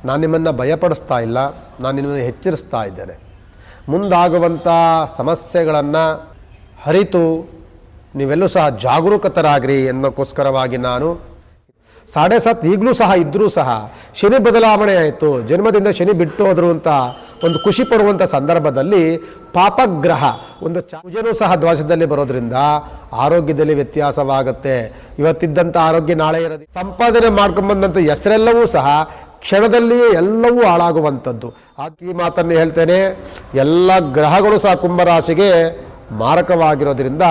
ನಾನು ನಿಮ್ಮನ್ನು ಭಯಪಡಿಸ್ತಾ ಇಲ್ಲ, ನಾನು ನಿಮ್ಮನ್ನು ಎಚ್ಚರಿಸ್ತಾ ಇದ್ದೇನೆ. ಮುಂದಾಗುವಂಥ ಸಮಸ್ಯೆಗಳನ್ನು ಅರಿತು ನೀವೆಲ್ಲೂ ಸಹ ಜಾಗರೂಕತರಾಗಿರಿ ಎನ್ನೋಕ್ಕೋಸ್ಕರವಾಗಿ ನಾನು 7.5 ಈಗಲೂ ಸಹ ಇದ್ದರೂ ಸಹ ಶನಿ ಬದಲಾವಣೆ ಆಯಿತು, ಜನ್ಮದಿಂದ ಶನಿ ಬಿಟ್ಟು ಹೋದರು ಅಂತ ಒಂದು ಖುಷಿ ಪಡುವಂಥ ಸಂದರ್ಭದಲ್ಲಿ ಪಾಪಗ್ರಹ ಒಂದು ಕುಜನೂ ಸಹ ದ್ವಾಸದಲ್ಲಿ ಬರೋದ್ರಿಂದ ಆರೋಗ್ಯದಲ್ಲಿ ವ್ಯತ್ಯಾಸವಾಗುತ್ತೆ. ಇವತ್ತಿದ್ದಂಥ ಆರೋಗ್ಯ ನಾಳೆ ಇರೋದು. ಸಂಪಾದನೆ ಮಾಡ್ಕೊಂಬಂದಂಥ ಹೆಸರೆಲ್ಲವೂ ಸಹ ಕ್ಷಣದಲ್ಲಿಯೇ ಎಲ್ಲವೂ ಹಾಳಾಗುವಂಥದ್ದು. ಈ ಮಾತನ್ನು ಹೇಳ್ತೇನೆ, ಎಲ್ಲ ಗ್ರಹಗಳು ಸಹ ಕುಂಭರಾಶಿಗೆ ಮಾರಕವಾಗಿರೋದ್ರಿಂದ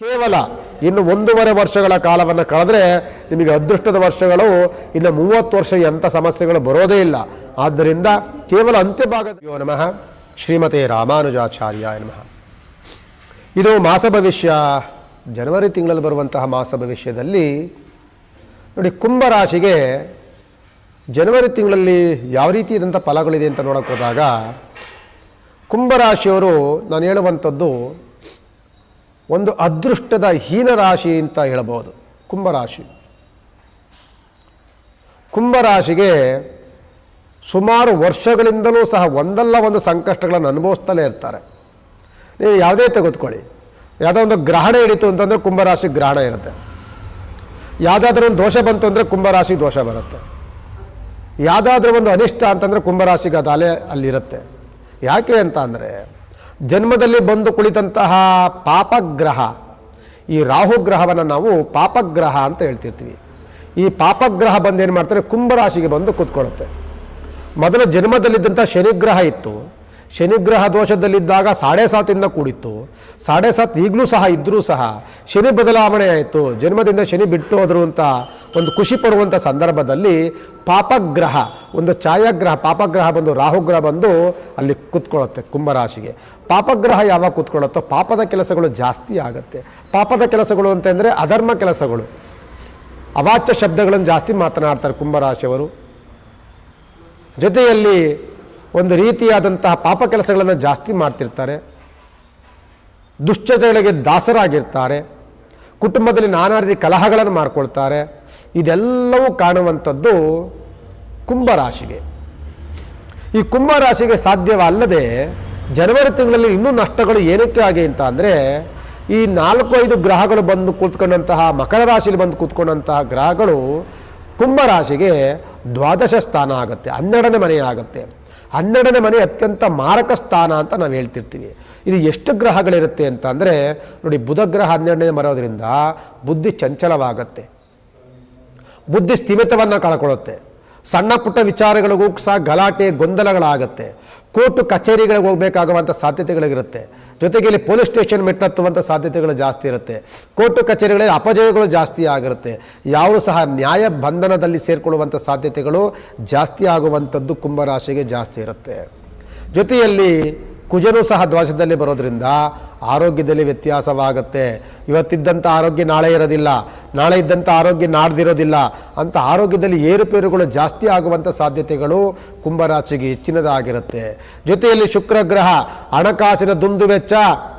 ಕೇವಲ ಇನ್ನು 1.5 ವರ್ಷಗಳ ಕಾಲವನ್ನು ಕಳೆದ್ರೆ ನಿಮಗೆ ಅದೃಷ್ಟದ ವರ್ಷಗಳು, ಇನ್ನು 30 ವರ್ಷ ಎಂಥ ಸಮಸ್ಯೆಗಳು ಬರೋದೇ ಇಲ್ಲ. ಆದ್ದರಿಂದ ಕೇವಲ ಅಂತ್ಯಭಾಗದ ನಮಃ ಶ್ರೀಮತೆ ರಾಮಾನುಜಾಚಾರ್ಯಾಯ ನಮಃ. ಇದು ಮಾಸ ಭವಿಷ್ಯ, ಜನವರಿ ತಿಂಗಳಲ್ಲಿ ಬರುವಂತಹ ಮಾಸ ಭವಿಷ್ಯದಲ್ಲಿ ನೋಡಿ, ಕುಂಭರಾಶಿಗೆ ಜನವರಿ ತಿಂಗಳಲ್ಲಿ ಯಾವ ರೀತಿಯಾದಂಥ ಫಲಗಳಿದೆ ಅಂತ ನೋಡೋಕೆ ಹೋದಾಗ, ಕುಂಭರಾಶಿಯವರು ನಾನು ಹೇಳುವಂಥದ್ದು ಒಂದು ಅದೃಷ್ಟದ ಹೀನರಾಶಿ ಅಂತ ಹೇಳಬಹುದು. ಕುಂಭರಾಶಿಗೆ ಸುಮಾರು ವರ್ಷಗಳಿಂದಲೂ ಸಹ ಒಂದಲ್ಲ ಒಂದು ಸಂಕಷ್ಟಗಳನ್ನು ಅನುಭವಿಸ್ತಲೇ ಇರ್ತಾರೆ. ನೀವು ಯಾವುದೇ ತೆಗೆದುಕೊಳ್ಳಿ, ಯಾವುದೋ ಒಂದು ಗ್ರಹಣ ಹಿಡಿತು ಅಂತಂದರೆ ಕುಂಭರಾಶಿ ಗ್ರಹಣ ಇರುತ್ತೆ. ಯಾವುದಾದ್ರೂ ಒಂದು ದೋಷ ಬಂತು ಅಂದರೆ ಕುಂಭರಾಶಿ ದೋಷ ಬರುತ್ತೆ. ಯಾವುದಾದ್ರೂ ಒಂದು ಅನಿಷ್ಟ ಅಂತಂದರೆ ಕುಂಭರಾಶಿಗೆ ಅದು ಅಲ್ಲಿರುತ್ತೆ. ಯಾಕೆ ಅಂತ ಅಂದರೆ, ಜನ್ಮದಲ್ಲಿ ಬಂದು ಕುಳಿತಂತಹ ಪಾಪಗ್ರಹ, ಈ ರಾಹುಗ್ರಹವನ್ನು ನಾವು ಪಾಪಗ್ರಹ ಅಂತ ಹೇಳ್ತಿರ್ತೀವಿ. ಈ ಪಾಪಗ್ರಹ ಬಂದು ಏನು ಮಾಡ್ತಾರೆ, ಕುಂಭರಾಶಿಗೆ ಬಂದು ಕೂತ್ಕೊಳ್ಳುತ್ತೆ. ಮೊದಲು ಜನ್ಮದಲ್ಲಿದ್ದಂಥ ಶನಿಗ್ರಹ ಇತ್ತು, ಶನಿಗ್ರಹ ದೋಷದಲ್ಲಿದ್ದಾಗ 7.5 ಕೂಡಿತ್ತು. 7.5 ಈಗಲೂ ಸಹ ಇದ್ದರೂ ಸಹ ಶನಿ ಬದಲಾವಣೆ ಆಯಿತು, ಜನ್ಮದಿಂದ ಶನಿ ಬಿಟ್ಟು ಹೋದರು ಅಂತ ಒಂದು ಖುಷಿ ಪಡುವಂಥ ಸಂದರ್ಭದಲ್ಲಿ ಪಾಪಗ್ರಹ ಒಂದು ಛಾಯಾಗ್ರಹ, ಪಾಪಗ್ರಹ ಬಂದು ರಾಹುಗ್ರಹ ಬಂದು ಅಲ್ಲಿ ಕೂತ್ಕೊಳ್ಳುತ್ತೆ ಕುಂಭರಾಶಿಗೆ. ಪಾಪಗ್ರಹ ಯಾವಾಗ ಕೂತ್ಕೊಳ್ಳುತ್ತೋ ಪಾಪದ ಕೆಲಸಗಳು ಜಾಸ್ತಿ ಆಗುತ್ತೆ. ಪಾಪದ ಕೆಲಸಗಳು ಅಂತಂದರೆ ಅಧರ್ಮ ಕೆಲಸಗಳು, ಅವಾಚ್ಯ ಶಬ್ದಗಳನ್ನು ಜಾಸ್ತಿ ಮಾತನಾಡ್ತಾರೆ ಕುಂಭರಾಶಿಯವರು. ಜೊತೆಯಲ್ಲಿ ಒಂದು ರೀತಿಯಾದಂತಹ ಪಾಪ ಕೆಲಸಗಳನ್ನು ಜಾಸ್ತಿ ಮಾಡ್ತಿರ್ತಾರೆ, ದುಶ್ಚಟಗಳಿಗೆ ದಾಸರಾಗಿರ್ತಾರೆ, ಕುಟುಂಬದಲ್ಲಿ ನಾನಾ ರೀತಿ ಕಲಹಗಳನ್ನು ಮಾಡ್ಕೊಳ್ತಾರೆ. ಇದೆಲ್ಲವೂ ಕಾಣುವಂಥದ್ದು ಕುಂಭರಾಶಿಗೆ. ಈ ಕುಂಭರಾಶಿಗೆ ಸಾಧ್ಯವಲ್ಲದೆ ಜನವರಿ ತಿಂಗಳಲ್ಲಿ ಇನ್ನೂ ನಷ್ಟಗಳು ಏನಕ್ಕೆ ಆಗಿ ಅಂತ ಅಂದರೆ, ಈ 4-5 ಗ್ರಹಗಳು ಬಂದು ಕೂತ್ಕೊಂಡಂತಹ ಮಕರ ರಾಶಿಯಲ್ಲಿ ಬಂದು ಕೂತ್ಕೊಂಡಂತಹ ಗ್ರಹಗಳು ಕುಂಭರಾಶಿಗೆ 12ಶ ಸ್ಥಾನ ಆಗುತ್ತೆ, 12ನೇ ಮನೆ ಆಗುತ್ತೆ. 12ನೇ ಮನೆ ಅತ್ಯಂತ ಮಾರಕ ಸ್ಥಾನ ಅಂತ ನಾವು ಹೇಳ್ತಿರ್ತೀವಿ. ಇದು ಎಷ್ಟು ಗ್ರಹಗಳಿರುತ್ತೆ ಅಂತ ಅಂದರೆ ನೋಡಿ, ಬುಧ ಗ್ರಹ 12ನೇ ಬರೋದ್ರಿಂದ ಬುದ್ಧಿ ಚಂಚಲವಾಗುತ್ತೆ, ಬುದ್ಧಿ ಸ್ಥಿಮಿತವನ್ನು ಕಳ್ಕೊಳ್ಳುತ್ತೆ. ಸಣ್ಣ ಪುಟ್ಟ ವಿಚಾರಗಳಿಗೂ ಸಹ ಗಲಾಟೆ ಗೊಂದಲಗಳಾಗುತ್ತೆ. ಕೋರ್ಟು ಕಚೇರಿಗಳಿಗೆ ಹೋಗಬೇಕಾಗುವಂಥ ಸಾಧ್ಯತೆಗಳಿರುತ್ತೆ. ಜೊತೆಗೆ ಇಲ್ಲಿ ಪೊಲೀಸ್ ಸ್ಟೇಷನ್ ಮೆಟ್ಟತ್ತುವಂಥ ಸಾಧ್ಯತೆಗಳು ಜಾಸ್ತಿ ಇರುತ್ತೆ. ಕೋರ್ಟು ಕಚೇರಿಗಳಲ್ಲಿ ಅಪಜಯಗಳು ಜಾಸ್ತಿ ಆಗಿರುತ್ತೆ. ಯಾವುದು ಸಹ ನ್ಯಾಯ ಬಂಧನದಲ್ಲಿ ಸೇರಿಕೊಳ್ಳುವಂಥ ಸಾಧ್ಯತೆಗಳು ಜಾಸ್ತಿ ಆಗುವಂಥದ್ದು ಕುಂಭರಾಶಿಗೆ ಜಾಸ್ತಿ ಇರುತ್ತೆ. ಜೊತೆಯಲ್ಲಿ ಕುಜನೂ ಸಹ ದ್ವಾಸದಲ್ಲಿ ಬರೋದ್ರಿಂದ ಆರೋಗ್ಯದಲ್ಲಿ ವ್ಯತ್ಯಾಸವಾಗುತ್ತೆ. ಇವತ್ತಿದ್ದಂಥ ಆರೋಗ್ಯ ನಾಳೆ ಇರೋದಿಲ್ಲ, ನಾಳೆ ಇದ್ದಂಥ ಆರೋಗ್ಯ ನಾಡ್ದಿರೋದಿಲ್ಲ ಅಂತ ಆರೋಗ್ಯದಲ್ಲಿ ಏರುಪೇರುಗಳು ಜಾಸ್ತಿ ಆಗುವಂಥ ಸಾಧ್ಯತೆಗಳು ಕುಂಭರಾಶಿಗೆ ಹೆಚ್ಚಿನದಾಗಿರುತ್ತೆ. ಜೊತೆಯಲ್ಲಿ ಶುಕ್ರ ಗ್ರಹ ಹಣಕಾಸಿನ ದುಂದು ವೆಚ್ಚ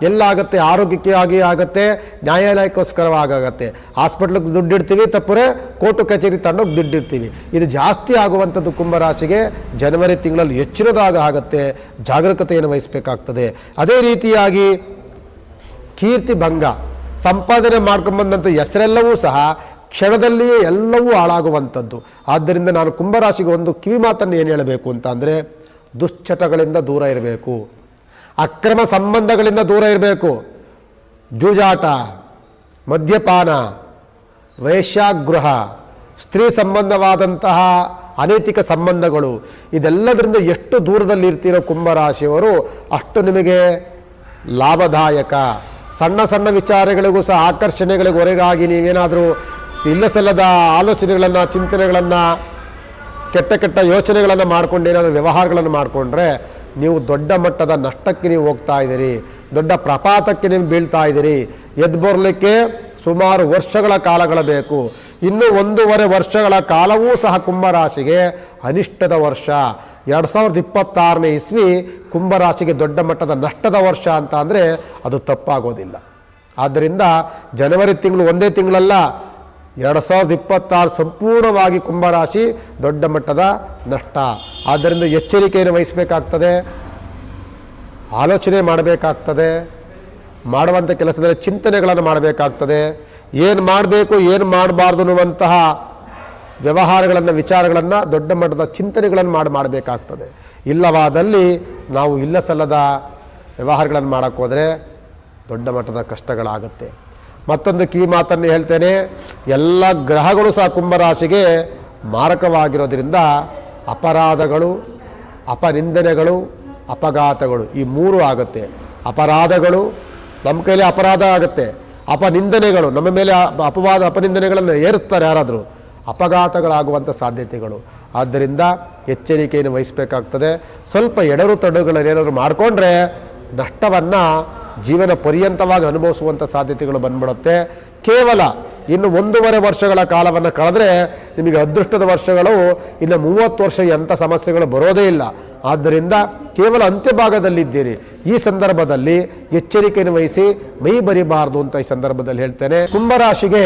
ಎಲ್ಲಾಗುತ್ತೆ, ಆರೋಗ್ಯಕ್ಕೆ ಆಗಿ ಆಗುತ್ತೆ, ನ್ಯಾಯಾಲಯಕ್ಕೋಸ್ಕರವಾಗುತ್ತೆ. ಹಾಸ್ಪಿಟ್ಲಿಗೆ ದುಡ್ಡಿಡ್ತೀವಿ, ತಪ್ಪರೆ ಕೋರ್ಟು ಕಚೇರಿ ತಗೊಂಡೋಗಿ ದುಡ್ಡಿಡ್ತೀವಿ. ಇದು ಜಾಸ್ತಿ ಆಗುವಂಥದ್ದು ಕುಂಭರಾಶಿಗೆ ಜನವರಿ ತಿಂಗಳಲ್ಲಿ ಹೆಚ್ಚಿನದಾಗ ಆಗುತ್ತೆ. ಜಾಗರೂಕತೆಯನ್ನು ವಹಿಸಬೇಕಾಗ್ತದೆ. ಅದೇ ರೀತಿಯಾಗಿ ಕೀರ್ತಿ ಭಂಗ, ಸಂಪಾದನೆ ಮಾಡ್ಕೊಂಬಂದಂಥ ಹೆಸರೆಲ್ಲವೂ ಸಹ ಕ್ಷಣದಲ್ಲಿಯೇ ಎಲ್ಲವೂ ಹಾಳಾಗುವಂಥದ್ದು. ಆದ್ದರಿಂದ ನಾನು ಕುಂಭರಾಶಿಗೆ ಒಂದು ಕಿವಿ ಮಾತನ್ನು ಏನು ಹೇಳಬೇಕು ಅಂತ ಅಂದರೆ, ದುಶ್ಚಟಗಳಿಂದ ದೂರ ಇರಬೇಕು, ಅಕ್ರಮ ಸಂಬಂಧಗಳಿಂದ ದೂರ ಇರಬೇಕು. ಜೂಜಾಟ, ಮದ್ಯಪಾನ, ವೇಶ್ಯಾಗೃಹ, ಸ್ತ್ರೀ ಸಂಬಂಧವಾದಂತಹ ಅನೈತಿಕ ಸಂಬಂಧಗಳು, ಇದೆಲ್ಲದರಿಂದ ಎಷ್ಟು ದೂರದಲ್ಲಿ ಇರ್ತೀರೋ ಕುಂಭರಾಶಿಯವರು ಅಷ್ಟು ನಿಮಗೆ ಲಾಭದಾಯಕ. ಸಣ್ಣ ಸಣ್ಣ ವಿಚಾರಗಳಿಗೂ ಸಹ ಆಕರ್ಷಣೆಗಳಿಗೆ ಹೊರಗಾಗಿ ನೀವೇನಾದರೂ ಇಲ್ಲಸಲ್ಲದ ಆಲೋಚನೆಗಳನ್ನು, ಚಿಂತನೆಗಳನ್ನು, ಕೆಟ್ಟ ಕೆಟ್ಟ ಯೋಚನೆಗಳನ್ನು ಮಾಡಿಕೊಂಡು ಏನಾದರೂ ವ್ಯವಹಾರಗಳನ್ನು ಮಾಡಿಕೊಂಡ್ರೆ ನೀವು ದೊಡ್ಡ ಮಟ್ಟದ ನಷ್ಟಕ್ಕೆ ನೀವು ಹೋಗ್ತಾ ಇದ್ದೀರಿ, ದೊಡ್ಡ ಪ್ರಪಾತಕ್ಕೆ ನೀವು ಬೀಳ್ತಾ ಇದ್ದೀರಿ. ಎದ್ದು ಬರಲಿಕ್ಕೆ ಸುಮಾರು ವರ್ಷಗಳ ಕಾಲಗಳು ಬೇಕು. ಇನ್ನು 1.5 ವರ್ಷಗಳ ಕಾಲವೂ ಸಹ ಕುಂಭರಾಶಿಗೆ ಅನಿಷ್ಟದ ವರ್ಷ. 2026ನೇ ಇಸ್ವಿ ಕುಂಭರಾಶಿಗೆ ದೊಡ್ಡ ಮಟ್ಟದ ನಷ್ಟದ ವರ್ಷ ಅಂತ ಅಂದರೆ ಅದು ತಪ್ಪಾಗೋದಿಲ್ಲ. ಆದ್ದರಿಂದ ಜನವರಿ ತಿಂಗಳು ಒಂದೇ ತಿಂಗಳಲ್ಲ, 2026 ಸಂಪೂರ್ಣವಾಗಿ ಕುಂಭರಾಶಿ ದೊಡ್ಡ ಮಟ್ಟದ ನಷ್ಟ. ಆದ್ದರಿಂದ ಎಚ್ಚರಿಕೆಯನ್ನು ವಹಿಸಬೇಕಾಗ್ತದೆ, ಆಲೋಚನೆ ಮಾಡಬೇಕಾಗ್ತದೆ, ಮಾಡುವಂಥ ಕೆಲಸದಲ್ಲಿ ಚಿಂತನೆಗಳನ್ನು ಮಾಡಬೇಕಾಗ್ತದೆ. ಏನು ಮಾಡಬೇಕು ಏನು ಮಾಡಬಾರ್ದು ಅನ್ನುವಂತಹ ವ್ಯವಹಾರಗಳನ್ನು ವಿಚಾರಗಳನ್ನು ದೊಡ್ಡ ಮಟ್ಟದ ಚಿಂತನೆಗಳನ್ನು ಮಾಡಬೇಕಾಗ್ತದೆ. ಇಲ್ಲವಾದಲ್ಲಿ ನಾವು ಇಲ್ಲ ಸಲ್ಲದ ವ್ಯವಹಾರಗಳನ್ನು ಮಾಡೋಕ್ಕೆ ಹೋದರೆ ದೊಡ್ಡ ಮಟ್ಟದ ಕಷ್ಟಗಳಾಗುತ್ತೆ. ಮತ್ತೊಂದು ಕಿವಿ ಮಾತನ್ನು ಹೇಳ್ತೇನೆ, ಎಲ್ಲ ಗ್ರಹಗಳು ಸಹ ಕುಂಭರಾಶಿಗೆ ಮಾರಕವಾಗಿರೋದ್ರಿಂದ ಅಪರಾಧಗಳು, ಅಪನಿಂದನೆಗಳು, ಅಪಘಾತಗಳು ಈ ಮೂರು ಆಗುತ್ತೆ. ಅಪರಾಧಗಳು ನಮ್ಮ ಕೈಲಿ ಅಪರಾಧ ಆಗುತ್ತೆ, ಅಪನಿಂದನೆಗಳು ನಮ್ಮ ಮೇಲೆ ಅಪನಿಂದನೆಗಳನ್ನು ಏರಿಸ್ತಾರೆ ಯಾರಾದರೂ, ಅಪಘಾತಗಳಾಗುವಂಥ ಸಾಧ್ಯತೆಗಳು. ಆದ್ದರಿಂದ ಎಚ್ಚರಿಕೆಯನ್ನು ವಹಿಸಬೇಕಾಗ್ತದೆ. ಸ್ವಲ್ಪ ಎಡರು ತಡೆಗಳನ್ನೇನಾದರೂ ಮಾಡಿಕೊಂಡ್ರೆ ನಷ್ಟವನ್ನು ಜೀವನ ಪರ್ಯಂತವಾಗಿ ಅನುಭವಿಸುವಂಥ ಸಾಧ್ಯತೆಗಳು ಬಂದ್ಬಿಡುತ್ತೆ. ಕೇವಲ ಇನ್ನು 1.5 ವರ್ಷಗಳ ಕಾಲವನ್ನು ಕಳೆದ್ರೆ ನಿಮಗೆ ಅದೃಷ್ಟದ ವರ್ಷಗಳು, ಇನ್ನು 30 ವರ್ಷ ಎಂಥ ಸಮಸ್ಯೆಗಳು ಬರೋದೇ ಇಲ್ಲ. ಆದ್ದರಿಂದ ಕೇವಲ ಅಂತ್ಯಭಾಗದಲ್ಲಿದ್ದೀರಿ. ಈ ಸಂದರ್ಭದಲ್ಲಿ ಎಚ್ಚರಿಕೆಯನ್ನು ವಹಿಸಿ ಮೈ ಬರಿಬಾರ್ದು ಅಂತ ಈ ಸಂದರ್ಭದಲ್ಲಿ ಹೇಳ್ತೇನೆ. ಕುಂಭರಾಶಿಗೆ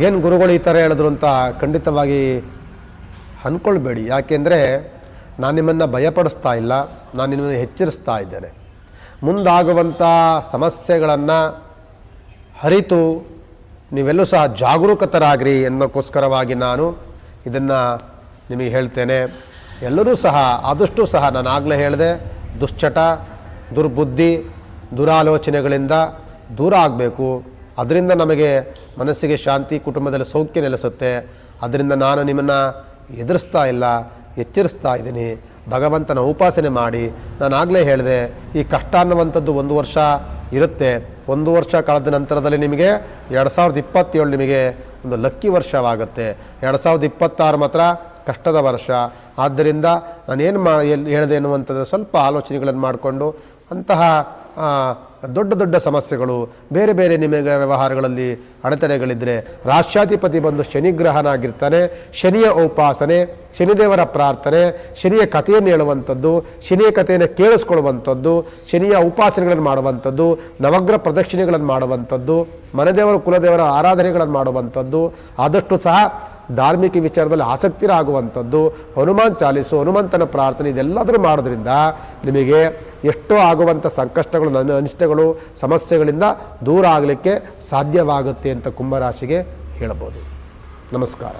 ಏನು ಗುರುಗಳು ಈ ಥರ ಹೇಳಿದ್ರು ಅಂತ ಖಂಡಿತವಾಗಿ ಅಂದ್ಕೊಳ್ಬೇಡಿ. ಯಾಕೆಂದರೆ ನಾನು ನಿಮ್ಮನ್ನು ಭಯಪಡಿಸ್ತಾ ಇಲ್ಲ, ನಾನು ನಿಮ್ಮನ್ನು ಎಚ್ಚರಿಸ್ತಾ ಇದ್ದೇನೆ. ಮುಂದಾಗುವಂಥ ಸಮಸ್ಯೆಗಳನ್ನು ಅರಿತು ನೀವೆಲ್ಲೂ ಸಹ ಜಾಗರೂಕತರಾಗಿರಿ ಅನ್ನೋಕ್ಕೋಸ್ಕರವಾಗಿ ನಾನು ಇದನ್ನು ನಿಮಗೆ ಹೇಳ್ತೇನೆ. ಎಲ್ಲರೂ ಸಹ ಆದಷ್ಟು ಸಹ ನಾನು ಆಗಲೇ ಹೇಳಿದೆ, ದುಶ್ಚಟ, ದುರ್ಬುದ್ಧಿ, ದುರಾಲೋಚನೆಗಳಿಂದ ದೂರ ಆಗಬೇಕು. ಅದರಿಂದ ನಮಗೆ ಮನಸ್ಸಿಗೆ ಶಾಂತಿ, ಕುಟುಂಬದಲ್ಲಿ ಸೌಖ್ಯ ನೆಲೆಸುತ್ತೆ. ಅದರಿಂದ ನಾನು ನಿಮ್ಮನ್ನು ಎದುರಿಸ್ತಾ ಇಲ್ಲ, ಎಚ್ಚರಿಸ್ತಾ ಇದ್ದೀನಿ. ಭಗವಂತನ ಉಪಾಸನೆ ಮಾಡಿ. ನಾನು ಆಗಲೇ ಹೇಳಿದೆ, ಈ ಕಷ್ಟ ಅನ್ನುವಂಥದ್ದು 1 ವರ್ಷ ಇರುತ್ತೆ. 1 ವರ್ಷ ಕಳೆದ ನಂತರದಲ್ಲಿ ನಿಮಗೆ 2027 ನಿಮಗೆ ಒಂದು ಲಕ್ಕಿ ವರ್ಷವಾಗುತ್ತೆ. 2026 ಮಾತ್ರ ಕಷ್ಟದ ವರ್ಷ. ಆದ್ದರಿಂದ ನಾನೇನು ಹೇಳಿದೆ ಅನ್ನುವಂಥದ್ದು ಸ್ವಲ್ಪ ಆಲೋಚನೆಗಳನ್ನು ಮಾಡಿಕೊಂಡು ಅಂತಹ ದೊಡ್ಡ ದೊಡ್ಡ ಸಮಸ್ಯೆಗಳು, ಬೇರೆ ಬೇರೆ ನಿಮಗೆ ವ್ಯವಹಾರಗಳಲ್ಲಿ ಅಡೆತಡೆಗಳಿದ್ದರೆ ರಾಷ್ಟ್ರಾಧಿಪತಿ ಬಂದು ಶನಿಗ್ರಹನಾಗಿರ್ತಾನೆ. ಶನಿಯ ಉಪಾಸನೆ, ಶನಿದೇವರ ಪ್ರಾರ್ಥನೆ, ಶನಿಯ ಕಥೆಯನ್ನು ಹೇಳುವಂಥದ್ದು, ಶನಿಯ ಕಥೆಯನ್ನು ಕೇಳಿಸ್ಕೊಳ್ಳುವಂಥದ್ದು, ಶನಿಯ ಉಪಾಸನೆಗಳನ್ನು ಮಾಡುವಂಥದ್ದು, ನವಗ್ರಹ ಪ್ರದಕ್ಷಿಣೆಗಳನ್ನು ಮಾಡುವಂಥದ್ದು, ಮನೆದೇವರ ಕುಲದೇವರ ಆರಾಧನೆಗಳನ್ನು ಮಾಡುವಂಥದ್ದು, ಆದಷ್ಟು ಸಹ ಧಾರ್ಮಿಕ ವಿಚಾರದಲ್ಲಿ ಆಸಕ್ತಿರಾಗುವಂಥದ್ದು, ಹನುಮಾನ್ ಚಾಲಿಸು, ಹನುಮಂತನ ಪ್ರಾರ್ಥನೆ, ಇದೆಲ್ಲದರೂ ಮಾಡೋದ್ರಿಂದ ನಿಮಗೆ ಎಷ್ಟೋ ಆಗುವಂಥ ಸಂಕಷ್ಟಗಳು, ಅನಿಷ್ಟಗಳು, ಸಮಸ್ಯೆಗಳಿಂದ ದೂರ ಆಗಲಿಕ್ಕೆ ಸಾಧ್ಯವಾಗುತ್ತೆ ಅಂತ ಕುಂಭರಾಶಿಗೆ ಹೇಳಬಹುದು. ನಮಸ್ಕಾರ.